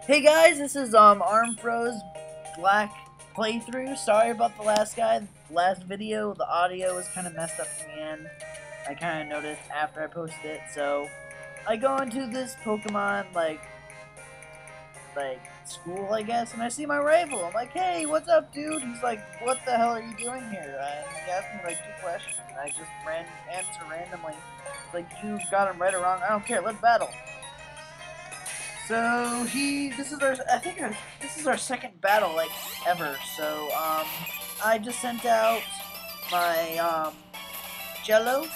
Hey guys, this is Armedfro's Black playthrough. Sorry about the last video. The audio was kind of messed up in the end. I kind of noticed after I posted it. So I go into this Pokemon like school, I guess, and I see my rival. I'm like, hey, what's up, dude? He's like, what the hell are you doing here? And he asked me like 2 questions, and I just answer randomly. It's like, you got him right or wrong. I don't care. Let's battle. So this is our second battle, like, ever. So, I just sent out my, Jello,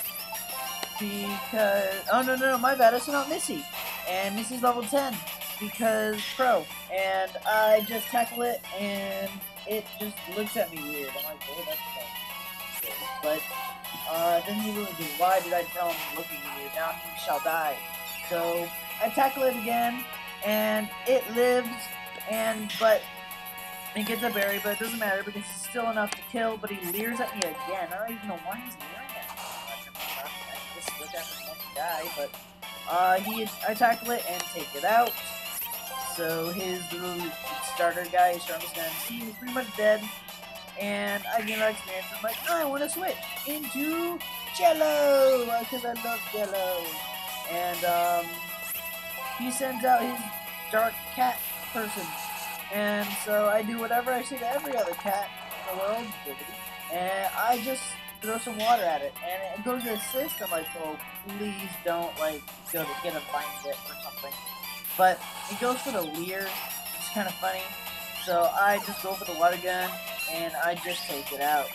because, oh, no, my bad, I sent out Missy, and Missy's level 10, because Pro, and I just tackle it, and it just looks at me weird. I'm like, oh, that's weird. But, then he really did, why did I tell him looking weird? Now he shall die. So, I tackle it again, and it lives, but it gets a berry, but it doesn't matter because it's still enough to kill, but he leers at me again. I don't even know why he's leering at me. I just look at him and die, but I tackle it and take it out. So his little starter guy, his strongest guy, he's pretty much dead, and I get an experience. I'm like, I want to switch into Jello, because I love Jello, and he sends out his dark cat person, and so I do whatever I say to every other cat in the world, and I just throw some water at it, and it goes to assist. I'm like, oh, please don't, like, go to get a bind it or something, but it goes for the leer. It's kind of funny, so I just go for the water gun, and I just take it out.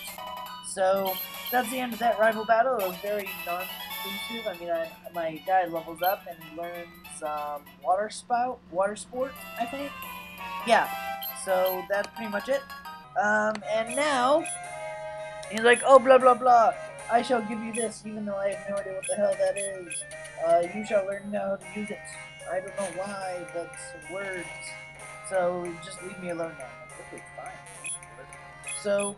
So that's the end of that rival battle. It was very non-conclusive. I mean, my guy levels up and learns water sport, I think. Yeah, so that's pretty much it. And now he's like, oh, blah blah blah. I shall give you this, even though I have no idea what the hell that is. You shall learn how to use it. I don't know why, but words. So just leave me alone now. Okay, fine. So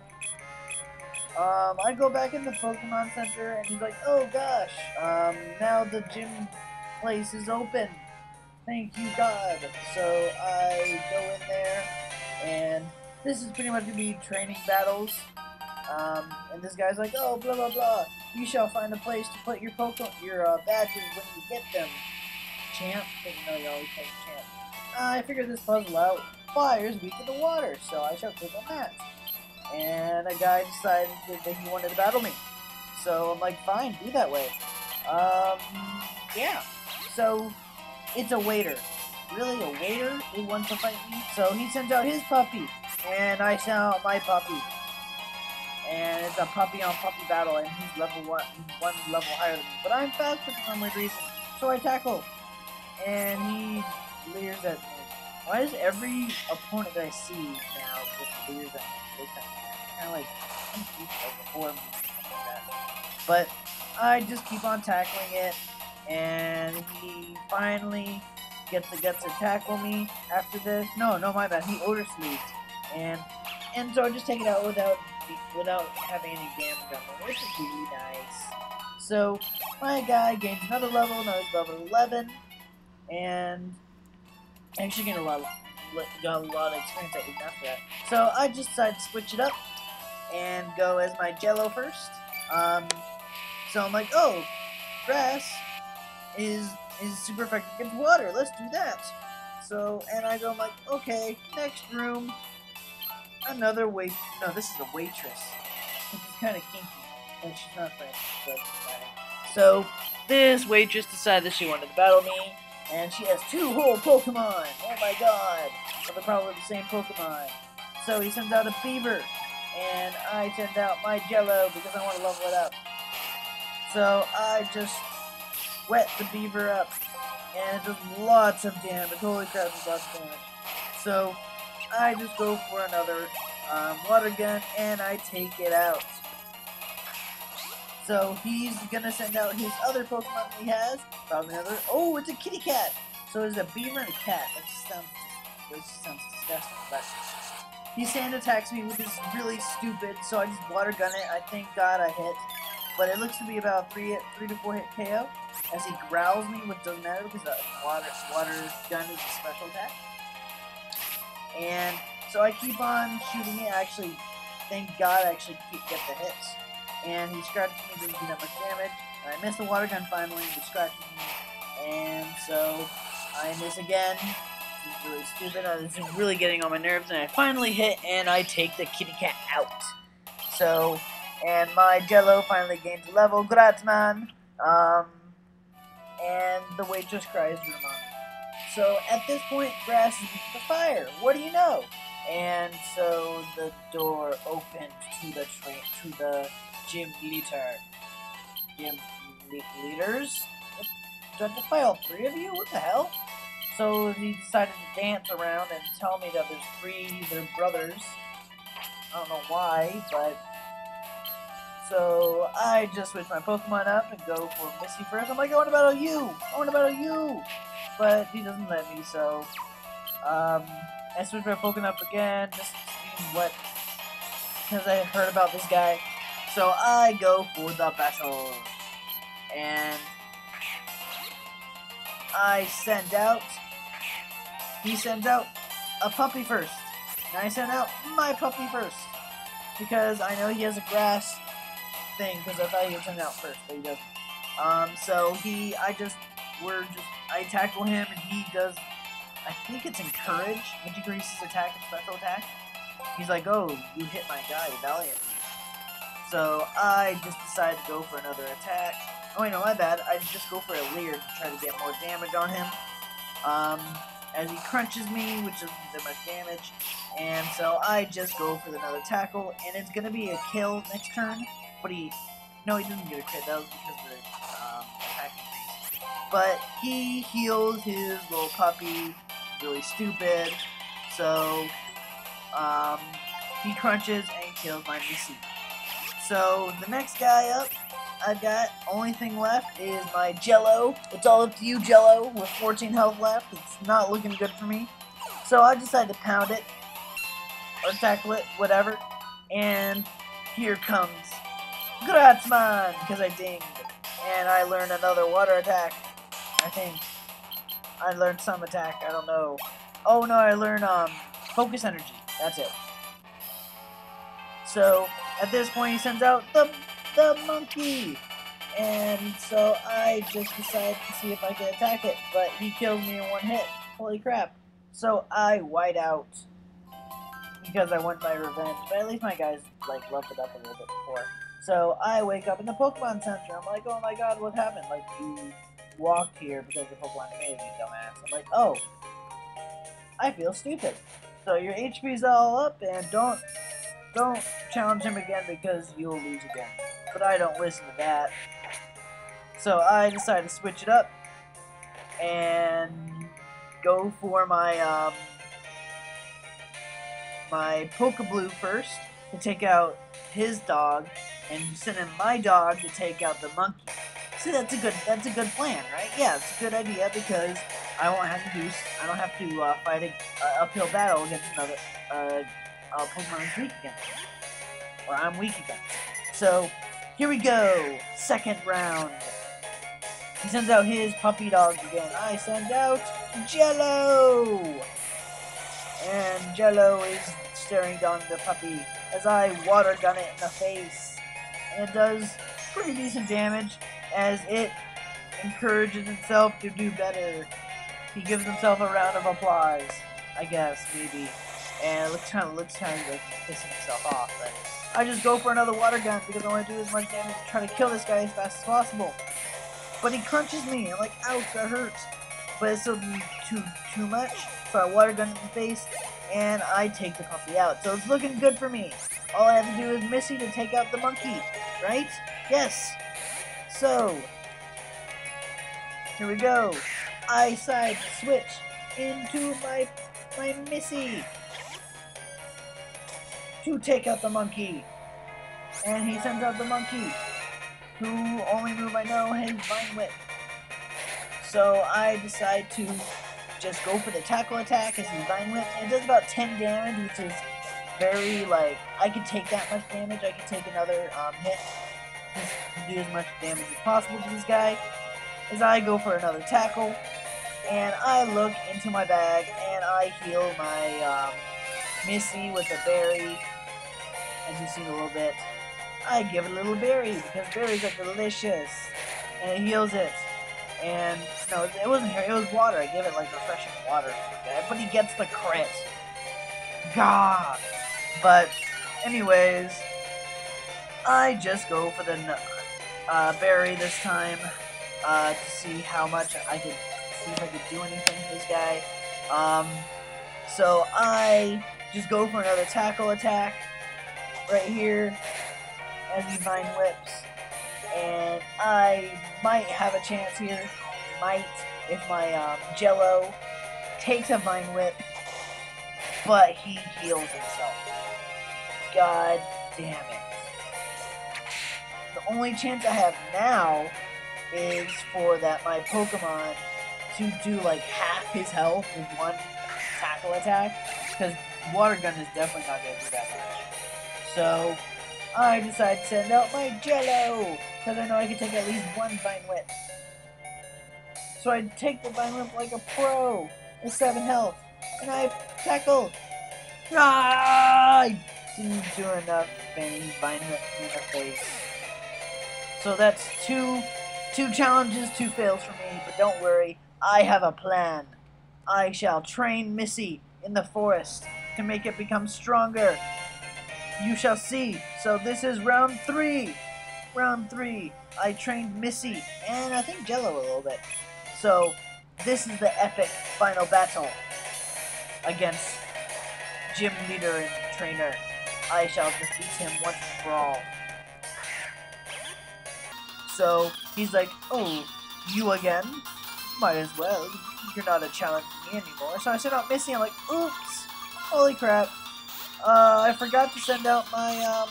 I go back in the Pokemon Center, and he's like, oh gosh, now the gym place is open. Thank you, God. So I go in there, and this is pretty much going to be training battles. And this guy's like, oh, blah, blah, blah. You shall find a place to put your badges when you get them. Champ? Didn't know you always say champ. I figured this puzzle out. Fire is weak in the water, so I shall click on that. And a guy decided that he wanted to battle me. So I'm like, fine, do that way. Yeah. So it's a waiter. Really, a waiter who wants to fight me? So he sends out his puppy, and I send out my puppy. And it's a puppy on puppy battle, and he's level one level higher than me. But I'm faster for some weird reason. So I tackle, and he leers at me. Why does every opponent that I see now just leers at me? Kind of like before me, something like that. But I just keep on tackling it, and he finally gets the guts to tackle me after this. No, my bad. He odor sleeves, and so I just take it out without having any damage on him, which is really nice. So my guy gains another level. Now he's level 11, and actually got a lot of experience even after that. So I just decided to switch it up and go as my Jello first. So I'm like, oh, grass is super effective against water. Let's do that. So, and I go, I'm like, okay, next room. Another no, this is a waitress. Which is kind of kinky. And she's not French, but so this waitress decided that she wanted to battle me, and she has 2 whole Pokemon. Oh my god. But they're probably the same Pokemon. So he sends out a beaver, and I send out my Jello because I want to level it up. So I just wet the beaver up, and it does lots of damage. Holy crap, it does lots of damage. So I just go for another water gun, and I take it out. So he's gonna send out his other Pokemon that he has. Probably another. Oh, it's a kitty cat. So it's a beaver and a cat. That just sounds disgusting. But he sand attacks me with this really stupid. So I just water gun it. I thank God I hit. But it looks to be about 3 to 4 hit KO. As he growls me, which doesn't matter because the water gun is a special attack. And so I keep on shooting it. Actually, thank God I actually get the hits. And he scratches me, doesn't do that much damage. And I miss the water gun finally, he scratches me. And so I miss again. This is really stupid. This is really getting on my nerves. And I finally hit, and I take the kitty cat out. So, and my Jello finally gains a level. Grazie, man. And the waitress cries for money. So at this point, grass is the fire. What do you know? And so the door opens to the gym leader. Gym leaders? Do I have to fight all three of you? What the hell? So he decided to dance around and tell me that there's three, they're brothers. I don't know why, but... So I just switch my Pokemon up and go for Misty first. I'm like, I want to battle you! I want to battle you! But he doesn't let me, so... I switch my Pokemon up again, just to see what... Because I heard about this guy. So I go for the battle. And... I send out... He sends out a puppy first. And I send out my puppy first. Because I know he has a grass thing, because I thought he would send it out first, but he doesn't. So I tackle him, and he does, I think it's encourage, which increases attack and special attack. He's like, oh, you hit my guy valiantly. So I just decide to go for another attack. Oh wait, no, my bad. I just go for a leer to try to get more damage on him. As he crunches me, which doesn't do that much damage. And so I just go for another tackle, and it's gonna be a kill next turn. But no, he doesn't get a crit. That was because of the attacking phase. But he heals his little puppy, really stupid. So he crunches and kills my Missy. So the next guy up, I've got only thing left is my Jello. It's all up to you, Jello, with 14 health left. It's not looking good for me. So I decided to pound it, or tackle it, whatever. And here comes Gratzman, because I dinged. And I learned another water attack, I think. I learned some attack, I don't know. Oh no, I learned focus energy, that's it. So, at this point he sends out the monkey! And so I just decided to see if I could attack it, but he killed me in one hit. Holy crap. So I white out, because I want my revenge, but at least my guys, like, leveled it up a little bit before. So I wake up in the Pokemon Center. I'm like, oh my god, what happened? Like, you walked here because the Pokemon made you, dumbass. I'm like, oh, I feel stupid. So your HP's all up, and don't challenge him again because you'll lose again. But I don't listen to that. So I decided to switch it up and go for my my Pokeblue first to take out his dog, and send in my dog to take out the monkey. See, that's a good plan, right? Yeah, it's a good idea because I don't have to fight an uphill battle against another Pokemon that's weak against me, or I'm weak against. So here we go, second round. He sends out his puppy dogs again. I send out Jello, and Jello is staring down the puppy as I water gun it in the face. And it does pretty decent damage as it encourages itself to do better. He gives himself a round of applause, I guess, maybe. And it looks kind of like he's pissing himself off, but I just go for another water gun because I want to do as much damage to try to kill this guy as fast as possible. But he crunches me, I'm like, ouch, that hurts. But it's still too much, so I water gun in the face, and I take the puppy out. So it's looking good for me. All I have to do is Missy to take out the monkey, right? Yes. So, here we go. I decide to switch into my Missy to take out the monkey. And he sends out the monkey, who only move I know has Vine Whip. So I decide to just go for the tackle attack as he Vine Whip. And it does about 10 damage, which is very, like, I could take that much damage. I could take another hit just to do as much damage as possible to this guy. As I go for another tackle, and I look into my bag, and I heal my Missy with a berry, as you've seen a little bit. I give it a little berry because berries are delicious, and it heals it. And no, it wasn't hair, it was water. I gave it like refreshing water, but he gets the crit. God. But anyways, I just go for the berry this time to see how much I could see if I could do anything to this guy. So I just go for another tackle attack right here as he Vine Whips, and I might have a chance here. Might, if my Jello takes a Vine Whip, but he heals himself. God damn it. The only chance I have now is for my Pokemon to do like half his health with one tackle attack, because Water Gun is definitely not going to do that much. So I decide to send out my Jello, because I know I can take at least one Vine Whip. So I take the Vine Whip like a pro with 7 health, and I tackle. Ah! I didn't do enough, and he Vine Whip me in the face. So that's two challenges, 2 fails for me, but don't worry, I have a plan. I shall train Missy in the forest to make it become stronger. You shall see. So this is round 3. Round 3. I trained Missy and I think Jello a little bit. So this is the epic final battle against gym leader and trainer. I shall defeat him once and for all. So he's like, oh, you again? Might as well. You're not a challenge to me anymore. So I sent out Missy. I'm like, oops, holy crap. I forgot to send out my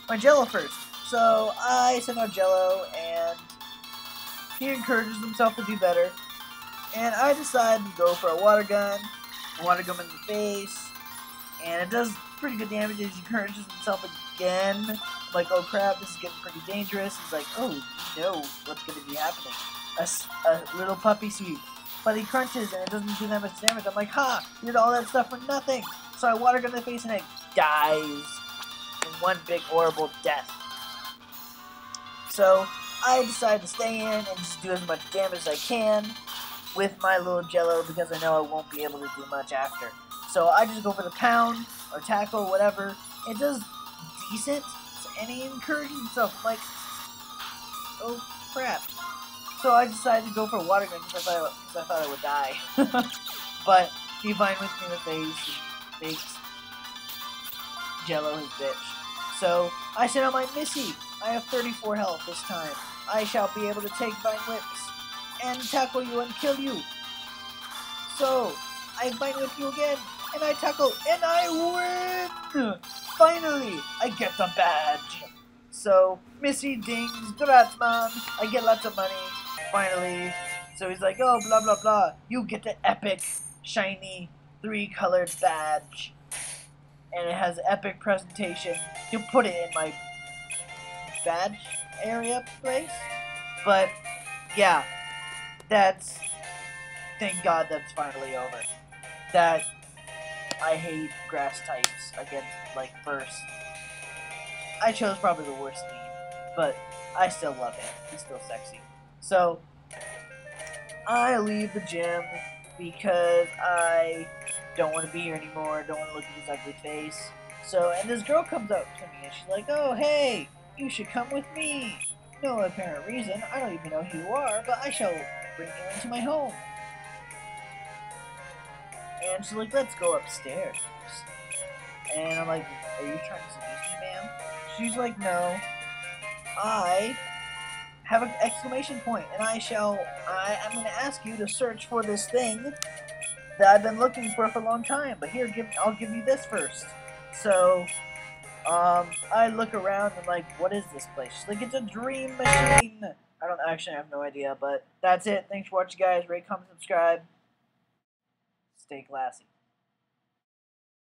my Jello first. So I sent out Jello, and he encourages himself to do better. And I decided to go for a water gun him in the face, and it does pretty good damage. He encourages himself again. I'm like, oh crap, this is getting pretty dangerous. He's like, oh, you know what's going to be happening. A little puppy sweep. But he crunches and it doesn't do that much damage. I'm like, ha! You did all that stuff for nothing! So I water gun in the face and it dies in one big horrible death. So I decide to stay in and just do as much damage as I can with my little Jello, because I know I won't be able to do much after. So I just go for the pound or tackle, whatever. It does decent, and he encourages himself. I'm like, oh crap. So I decided to go for a water gun because I thought I would die. But he Vine with me in the face and makes Jello his bitch. So I sent out my Missy. I have 34 health this time. I shall be able to take Vine Whips and tackle you and kill you. So I Vine Whip you again, and I tackle, and I win! Finally, I get the badge. So Missy dings, congrats man, I get lots of money. Finally, so he's like, oh, blah, blah, blah. You get the epic, shiny, 3-colored badge. And it has epic presentation. You put it in my badge area place. But, yeah, thank God that's finally over. That, I hate grass types against, like, first. I chose probably the worst lead, but I still love him. He's still sexy. So, I leave the gym because I don't want to be here anymore. Don't want to look at his ugly face. So, and this girl comes up to me and she's like, oh, hey, you should come with me. No apparent reason. I don't even know who you are, but I shall bring you into my home. And she's like, let's go upstairs. And I'm like, are you trying to seduce me, ma'am? She's like, no. I have an exclamation point, and I'm going to ask you to search for this thing that I've been looking for a long time, but here, I'll give you this first. So, I look around and like, what is this place? She's like, it's a dream machine. I have no idea, but that's it. Thanks for watching, guys. Rate, comment, subscribe. Stay classy.